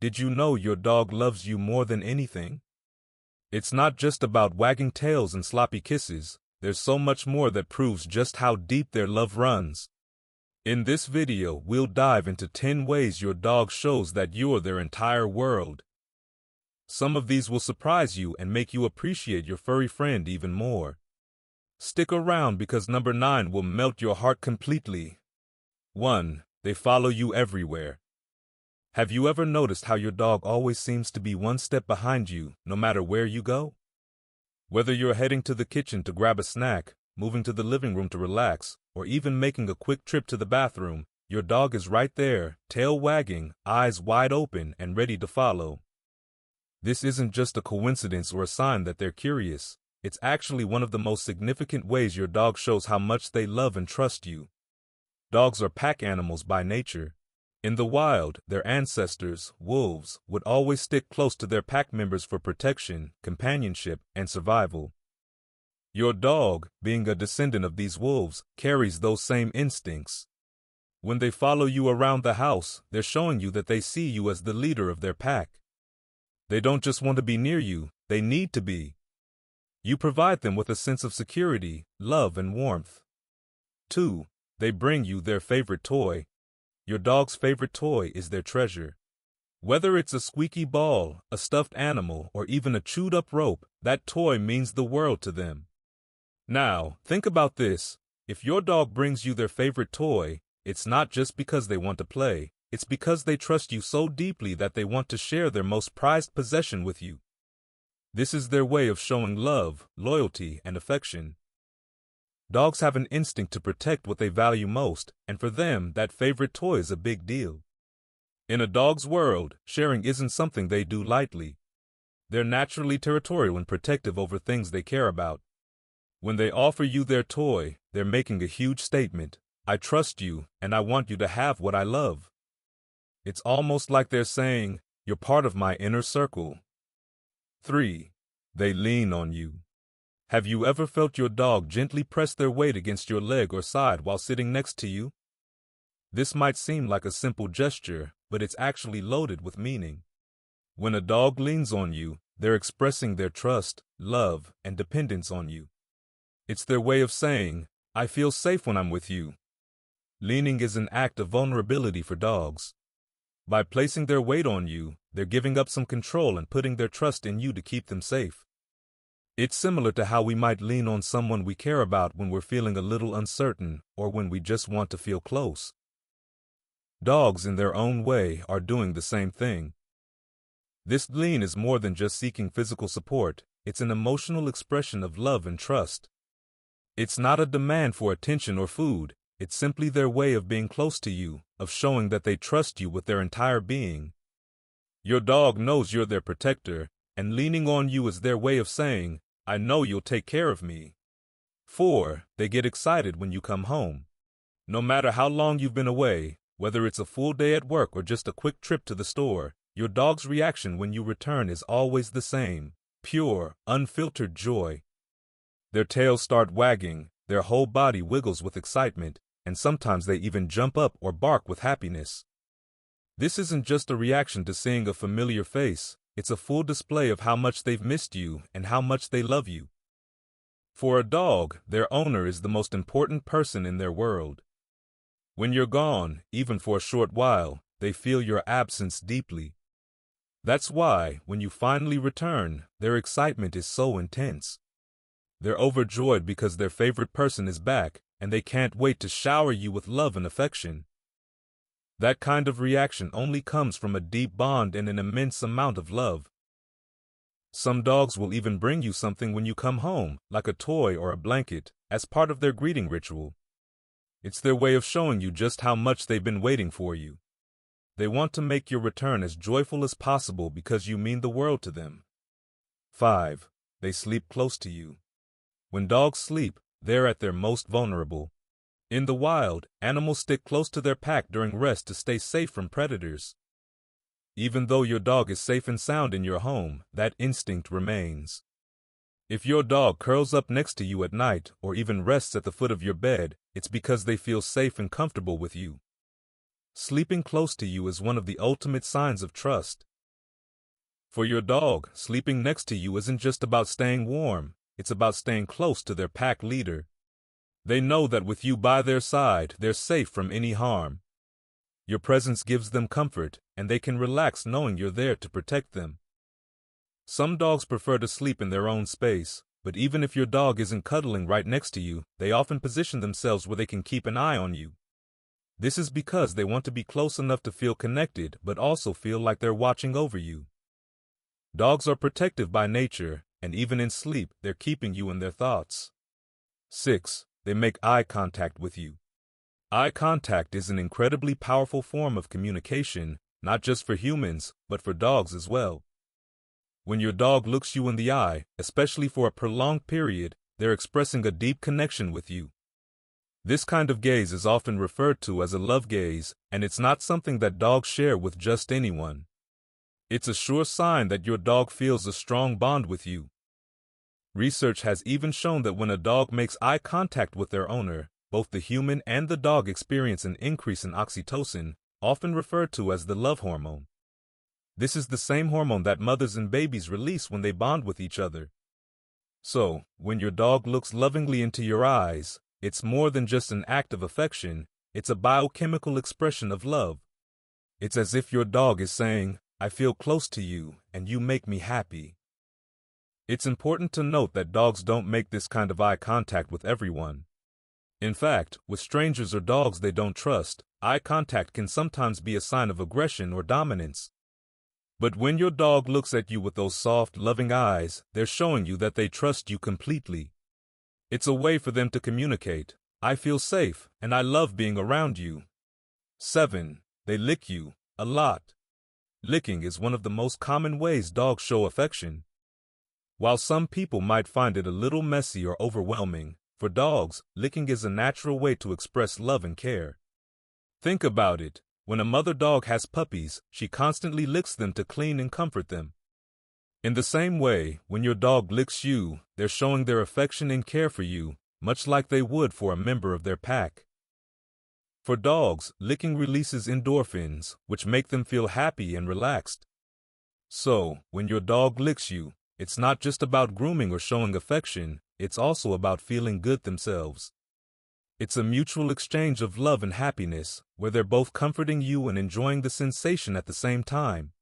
Did you know your dog loves you more than anything? It's not just about wagging tails and sloppy kisses. There's so much more that proves just how deep their love runs. In this video, we'll dive into 10 ways your dog shows that you're their entire world. Some of these will surprise you and make you appreciate your furry friend even more. Stick around because number 9 will melt your heart completely. 1. They follow you everywhere. Have you ever noticed how your dog always seems to be one step behind you, no matter where you go? Whether you're heading to the kitchen to grab a snack, moving to the living room to relax, or even making a quick trip to the bathroom, your dog is right there, tail wagging, eyes wide open, and ready to follow. This isn't just a coincidence or a sign that they're curious. It's actually one of the most significant ways your dog shows how much they love and trust you. Dogs are pack animals by nature. In the wild, their ancestors, wolves, would always stick close to their pack members for protection, companionship, and survival. Your dog, being a descendant of these wolves, carries those same instincts. When they follow you around the house, they're showing you that they see you as the leader of their pack. They don't just want to be near you, they need to be. You provide them with a sense of security, love, and warmth. 2. They bring you their favorite toy. Your dog's favorite toy is their treasure. Whether it's a squeaky ball, a stuffed animal, or even a chewed-up rope, that toy means the world to them. Now, think about this. If your dog brings you their favorite toy, it's not just because they want to play. It's because they trust you so deeply that they want to share their most prized possession with you. This is their way of showing love, loyalty, and affection. Dogs have an instinct to protect what they value most, and for them, that favorite toy is a big deal. In a dog's world, sharing isn't something they do lightly. They're naturally territorial and protective over things they care about. When they offer you their toy, they're making a huge statement. I trust you, and I want you to have what I love. It's almost like they're saying, you're part of my inner circle. 3. They lean on you. Have you ever felt your dog gently press their weight against your leg or side while sitting next to you? This might seem like a simple gesture, but it's actually loaded with meaning. When a dog leans on you, they're expressing their trust, love, and dependence on you. It's their way of saying, I feel safe when I'm with you. Leaning is an act of vulnerability for dogs. By placing their weight on you, they're giving up some control and putting their trust in you to keep them safe. It's similar to how we might lean on someone we care about when we're feeling a little uncertain or when we just want to feel close. Dogs, in their own way, are doing the same thing. This lean is more than just seeking physical support. It's an emotional expression of love and trust. It's not a demand for attention or food. It's simply their way of being close to you, of showing that they trust you with their entire being. Your dog knows you're their protector, and leaning on you is their way of saying, I know you'll take care of me. 4. They get excited when you come home. No matter how long you've been away, whether it's a full day at work or just a quick trip to the store, your dog's reaction when you return is always the same, pure, unfiltered joy. Their tails start wagging, their whole body wiggles with excitement, and sometimes they even jump up or bark with happiness. This isn't just a reaction to seeing a familiar face, it's a full display of how much they've missed you and how much they love you. For a dog, their owner is the most important person in their world. When you're gone, even for a short while, they feel your absence deeply. That's why, when you finally return, their excitement is so intense. They're overjoyed because their favorite person is back, and they can't wait to shower you with love and affection. That kind of reaction only comes from a deep bond and an immense amount of love. Some dogs will even bring you something when you come home, like a toy or a blanket, as part of their greeting ritual. It's their way of showing you just how much they've been waiting for you. They want to make your return as joyful as possible because you mean the world to them. 5. They sleep close to you. When dogs sleep, they're at their most vulnerable. In the wild, animals stick close to their pack during rest to stay safe from predators. Even though your dog is safe and sound in your home, that instinct remains. If your dog curls up next to you at night or even rests at the foot of your bed, it's because they feel safe and comfortable with you. Sleeping close to you is one of the ultimate signs of trust. For your dog, sleeping next to you isn't just about staying warm, it's about staying close to their pack leader. They know that with you by their side, they're safe from any harm. Your presence gives them comfort, and they can relax knowing you're there to protect them. Some dogs prefer to sleep in their own space, but even if your dog isn't cuddling right next to you, they often position themselves where they can keep an eye on you. This is because they want to be close enough to feel connected, but also feel like they're watching over you. Dogs are protective by nature, and even in sleep, they're keeping you in their thoughts. 6. They make eye contact with you. Eye contact is an incredibly powerful form of communication, not just for humans, but for dogs as well. When your dog looks you in the eye, especially for a prolonged period, they're expressing a deep connection with you. This kind of gaze is often referred to as a love gaze, and it's not something that dogs share with just anyone. It's a sure sign that your dog feels a strong bond with you. Research has even shown that when a dog makes eye contact with their owner, both the human and the dog experience an increase in oxytocin, often referred to as the love hormone. This is the same hormone that mothers and babies release when they bond with each other. So, when your dog looks lovingly into your eyes, it's more than just an act of affection, it's a biochemical expression of love. It's as if your dog is saying, "I feel close to you, and you make me happy." It's important to note that dogs don't make this kind of eye contact with everyone. In fact, with strangers or dogs they don't trust, eye contact can sometimes be a sign of aggression or dominance. But when your dog looks at you with those soft, loving eyes, they're showing you that they trust you completely. It's a way for them to communicate, "I feel safe, and I love being around you." 7. They lick you, a lot. Licking is one of the most common ways dogs show affection. While some people might find it a little messy or overwhelming, for dogs, licking is a natural way to express love and care. Think about it. When a mother dog has puppies, she constantly licks them to clean and comfort them. In the same way, when your dog licks you, they're showing their affection and care for you, much like they would for a member of their pack. For dogs, licking releases endorphins, which make them feel happy and relaxed. So, when your dog licks you, it's not just about grooming or showing affection, it's also about feeling good themselves. It's a mutual exchange of love and happiness, where they're both comforting you and enjoying the sensation at the same time.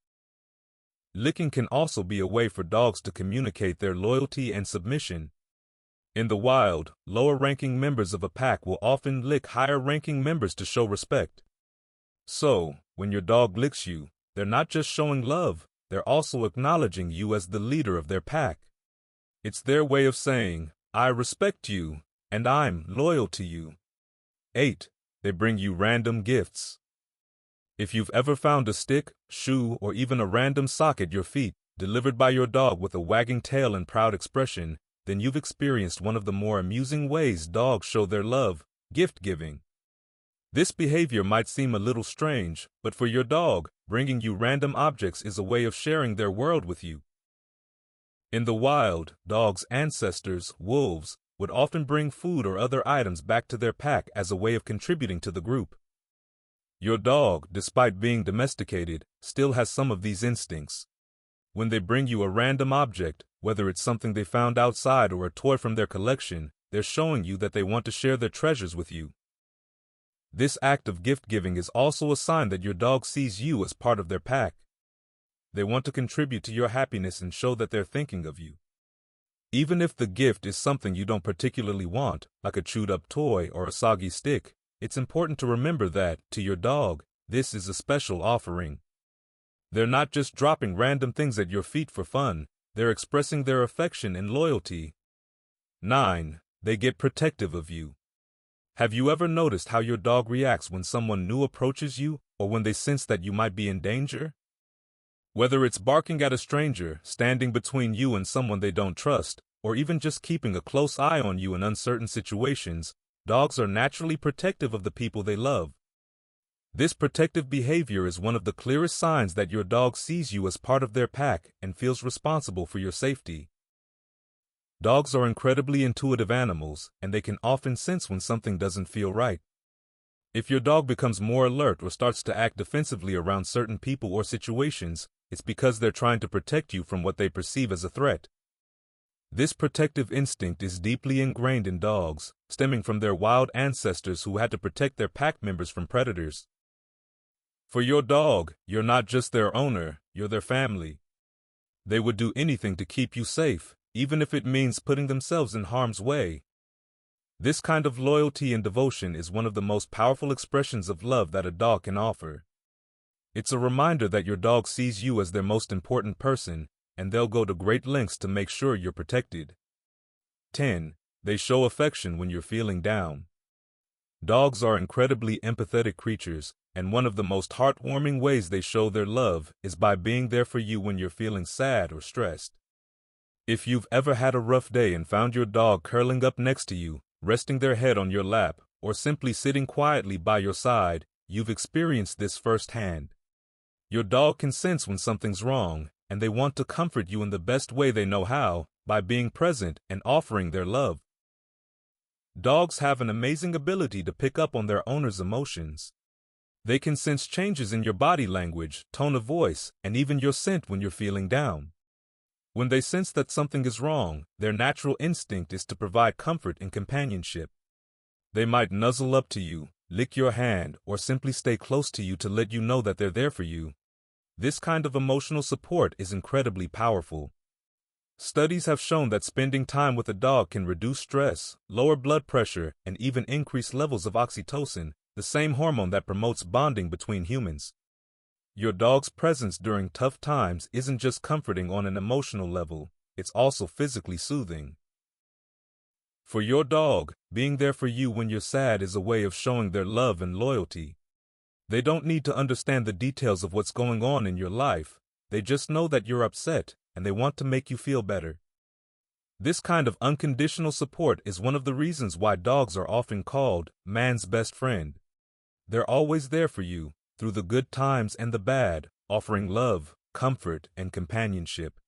Licking can also be a way for dogs to communicate their loyalty and submission. In the wild, lower-ranking members of a pack will often lick higher-ranking members to show respect. So, when your dog licks you, they're not just showing love, they're also acknowledging you as the leader of their pack. It's their way of saying, "I respect you, and I'm loyal to you." 8. They bring you random gifts. If you've ever found a stick, shoe, or even a random sock at your feet, delivered by your dog with a wagging tail and proud expression, then you've experienced one of the more amusing ways dogs show their love, gift giving. This behavior might seem a little strange, but for your dog, bringing you random objects is a way of sharing their world with you. In the wild, dogs' ancestors, wolves, would often bring food or other items back to their pack as a way of contributing to the group. Your dog, despite being domesticated, still has some of these instincts. When they bring you a random object, whether it's something they found outside or a toy from their collection, they're showing you that they want to share their treasures with you. This act of gift-giving is also a sign that your dog sees you as part of their pack. They want to contribute to your happiness and show that they're thinking of you. Even if the gift is something you don't particularly want, like a chewed-up toy or a soggy stick, it's important to remember that, to your dog, this is a special offering. They're not just dropping random things at your feet for fun, they're expressing their affection and loyalty. 9. They get protective of you. Have you ever noticed how your dog reacts when someone new approaches you, or when they sense that you might be in danger? Whether it's barking at a stranger, standing between you and someone they don't trust, or even just keeping a close eye on you in uncertain situations, dogs are naturally protective of the people they love. This protective behavior is one of the clearest signs that your dog sees you as part of their pack and feels responsible for your safety. Dogs are incredibly intuitive animals, and they can often sense when something doesn't feel right. If your dog becomes more alert or starts to act defensively around certain people or situations, it's because they're trying to protect you from what they perceive as a threat. This protective instinct is deeply ingrained in dogs, stemming from their wild ancestors who had to protect their pack members from predators. For your dog, you're not just their owner, you're their family. They would do anything to keep you safe, even if it means putting themselves in harm's way. This kind of loyalty and devotion is one of the most powerful expressions of love that a dog can offer. It's a reminder that your dog sees you as their most important person, and they'll go to great lengths to make sure you're protected. 10. They show affection when you're feeling down. Dogs are incredibly empathetic creatures, and one of the most heartwarming ways they show their love is by being there for you when you're feeling sad or stressed. If you've ever had a rough day and found your dog curling up next to you, resting their head on your lap, or simply sitting quietly by your side, you've experienced this firsthand. Your dog can sense when something's wrong, and they want to comfort you in the best way they know how, by being present and offering their love. Dogs have an amazing ability to pick up on their owner's emotions. They can sense changes in your body language, tone of voice, and even your scent when you're feeling down. When they sense that something is wrong, their natural instinct is to provide comfort and companionship. They might nuzzle up to you, lick your hand, or simply stay close to you to let you know that they're there for you. This kind of emotional support is incredibly powerful. Studies have shown that spending time with a dog can reduce stress, lower blood pressure, and even increase levels of oxytocin, the same hormone that promotes bonding between humans. Your dog's presence during tough times isn't just comforting on an emotional level, it's also physically soothing. For your dog, being there for you when you're sad is a way of showing their love and loyalty. They don't need to understand the details of what's going on in your life, they just know that you're upset, and they want to make you feel better. This kind of unconditional support is one of the reasons why dogs are often called man's best friend. They're always there for you, through the good times and the bad, offering love, comfort, and companionship.